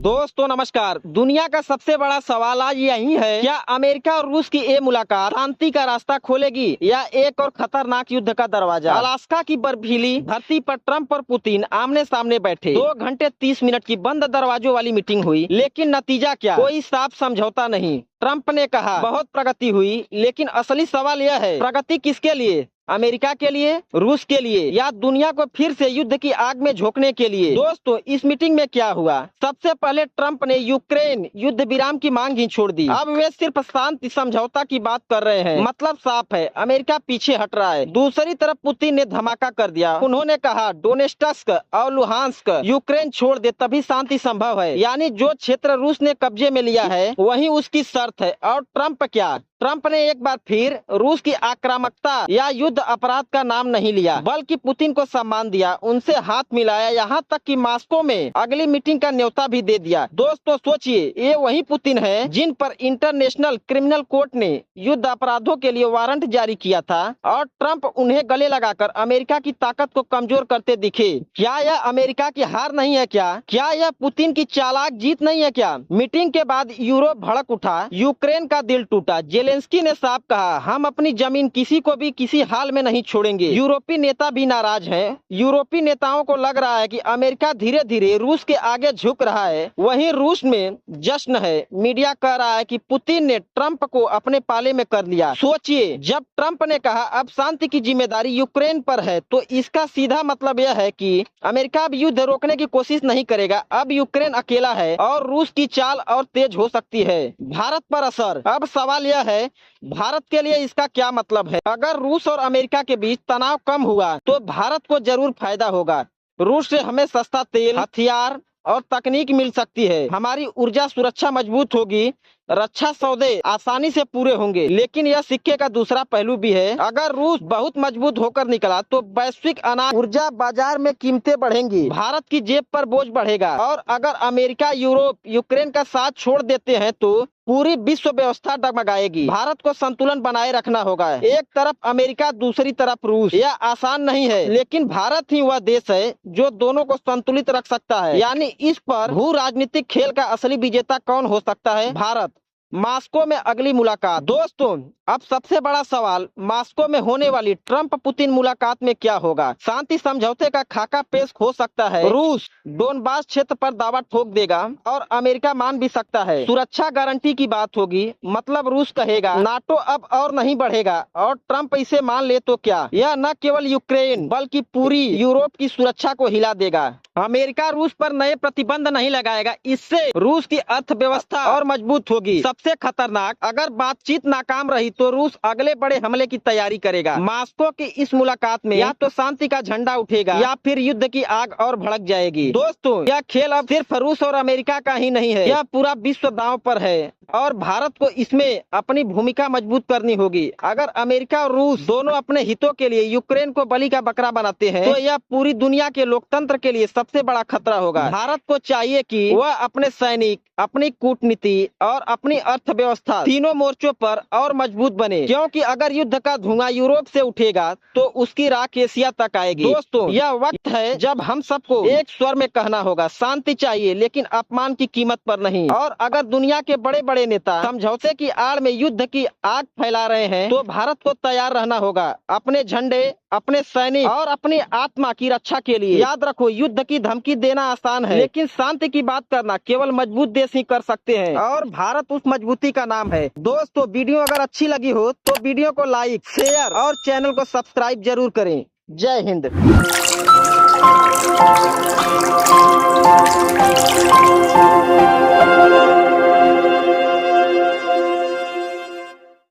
दोस्तों नमस्कार। दुनिया का सबसे बड़ा सवाल आज यही है, क्या अमेरिका और रूस की ये मुलाकात शांति का रास्ता खोलेगी या एक और खतरनाक युद्ध का दरवाजा। अलास्का की बर्फीली धरती पर ट्रंप और पुतिन आमने सामने बैठे। 2 घंटे 30 मिनट की बंद दरवाजों वाली मीटिंग हुई, लेकिन नतीजा क्या? कोई साफ समझौता नहीं। ट्रंप ने कहा बहुत प्रगति हुई, लेकिन असली सवाल यह है, प्रगति किसके लिए? अमेरिका के लिए, रूस के लिए, या दुनिया को फिर से युद्ध की आग में झोंकने के लिए? दोस्तों, इस मीटिंग में क्या हुआ? सबसे पहले ट्रंप ने यूक्रेन युद्ध विराम की मांग ही छोड़ दी। अब वे सिर्फ शांति समझौता की बात कर रहे हैं। मतलब साफ है, अमेरिका पीछे हट रहा है। दूसरी तरफ पुतिन ने धमाका कर दिया। उन्होंने कहा डोनेट्स्क और लुहांस्क यूक्रेन छोड़ दे तभी शांति संभव है। यानी जो क्षेत्र रूस ने कब्जे में लिया है वही उसकी शर्त है। और ट्रंप क्या? ट्रंप ने एक बार फिर रूस की आक्रामकता या युद्ध अपराध का नाम नहीं लिया, बल्कि पुतिन को सम्मान दिया, उनसे हाथ मिलाया, यहाँ तक कि मॉस्को में अगली मीटिंग का न्योता भी दे दिया। दोस्तों सोचिए, ये वही पुतिन है जिन पर इंटरनेशनल क्रिमिनल कोर्ट ने युद्ध अपराधों के लिए वारंट जारी किया था, और ट्रंप उन्हें गले लगाकर अमेरिका की ताकत को कमजोर करते दिखे। क्या यह अमेरिका की हार नहीं है क्या? क्या यह पुतिन की चालाक जीत नहीं है क्या? मीटिंग के बाद यूरोप भड़क उठा, यूक्रेन का दिल टूटा। जेलेंस्की ने साफ कहा, हम अपनी जमीन किसी को भी किसी हाल में नहीं छोड़ेंगे। यूरोपीय नेता भी नाराज हैं। यूरोपीय नेताओं को लग रहा है कि अमेरिका धीरे धीरे रूस के आगे झुक रहा है। वहीं रूस में जश्न है। मीडिया कह रहा है कि पुतिन ने ट्रंप को अपने पाले में कर लिया। सोचिए, जब ट्रंप ने कहा अब शांति की जिम्मेदारी यूक्रेन पर है, तो इसका सीधा मतलब यह है कि अमेरिका अब युद्ध रोकने की कोशिश नहीं करेगा। अब यूक्रेन अकेला है और रूस की चाल और तेज हो सकती है। भारत पर असर। अब सवाल यह है, भारत के लिए इसका क्या मतलब है? अगर रूस और अमेरिका के बीच तनाव कम हुआ तो भारत को जरूर फायदा होगा। रूस से हमें सस्ता तेल, हथियार और तकनीक मिल सकती है। हमारी ऊर्जा सुरक्षा मजबूत होगी, रक्षा सौदे आसानी से पूरे होंगे। लेकिन यह सिक्के का दूसरा पहलू भी है। अगर रूस बहुत मजबूत होकर निकला तो वैश्विक अनाज ऊर्जा बाजार में कीमतें बढ़ेंगी, भारत की जेब पर बोझ बढ़ेगा। और अगर अमेरिका, यूरोप, यूक्रेन का साथ छोड़ देते हैं तो पूरी विश्व व्यवस्था डगमगाएगी। भारत को संतुलन बनाए रखना होगा। एक तरफ अमेरिका, दूसरी तरफ रूस। यह आसान नहीं है, लेकिन भारत ही वह देश है जो दोनों को संतुलित रख सकता है। यानी इस पर भू राजनीतिक खेल का असली विजेता कौन हो सकता है? भारत। मॉस्को में अगली मुलाकात। दोस्तों, अब सबसे बड़ा सवाल, मॉस्को में होने वाली ट्रंप पुतिन मुलाकात में क्या होगा? शांति समझौते का खाका पेश हो सकता है। रूस डोनबास क्षेत्र पर दावा ठोक देगा और अमेरिका मान भी सकता है। सुरक्षा गारंटी की बात होगी, मतलब रूस कहेगा नाटो अब और नहीं बढ़ेगा, और ट्रंप इसे मान ले तो क्या, यह न केवल यूक्रेन बल्कि पूरी यूरोप की सुरक्षा को हिला देगा। अमेरिका रूस पर नए प्रतिबंध नहीं लगाएगा, इससे रूस की अर्थव्यवस्था और मजबूत होगी। सबसे खतरनाक, अगर बातचीत नाकाम रही तो रूस अगले बड़े हमले की तैयारी करेगा। मॉस्को की इस मुलाकात में या तो शांति का झंडा उठेगा या फिर युद्ध की आग और भड़क जाएगी। दोस्तों, यह खेल अब सिर्फ रूस और अमेरिका का ही नहीं है, यह पूरा विश्व दांव पर है और भारत को इसमें अपनी भूमिका मजबूत करनी होगी। अगर अमेरिका और रूस दोनों अपने हितों के लिए यूक्रेन को बलि का बकरा बनाते हैं तो यह पूरी दुनिया के लोकतंत्र के लिए सबसे बड़ा खतरा होगा। भारत को चाहिए कि वह अपने सैनिक, अपनी कूटनीति और अपनी अर्थव्यवस्था तीनों मोर्चों पर और मजबूत बने, क्योंकि अगर युद्ध का धुआं यूरोप से उठेगा तो उसकी राख एशिया तक आएगी। दोस्तों, यह वक्त है जब हम सबको एक स्वर में कहना होगा, शांति चाहिए लेकिन अपमान की कीमत पर नहीं। और अगर दुनिया के बड़े बड़े नेता समझौते की आड़ में युद्ध की आग फैला रहे हैं तो भारत को तैयार रहना होगा, अपने झंडे, अपने सैनिक और अपनी आत्मा की रक्षा के लिए। याद रखो, युद्ध की धमकी देना आसान है, लेकिन शांति की बात करना केवल मजबूत देश ही कर सकते हैं, और भारत उस मजबूती का नाम है। दोस्तों, वीडियो अगर अच्छी लगी हो तो वीडियो को लाइक, शेयर और चैनल को सब्सक्राइब जरूर करें। जय हिंद।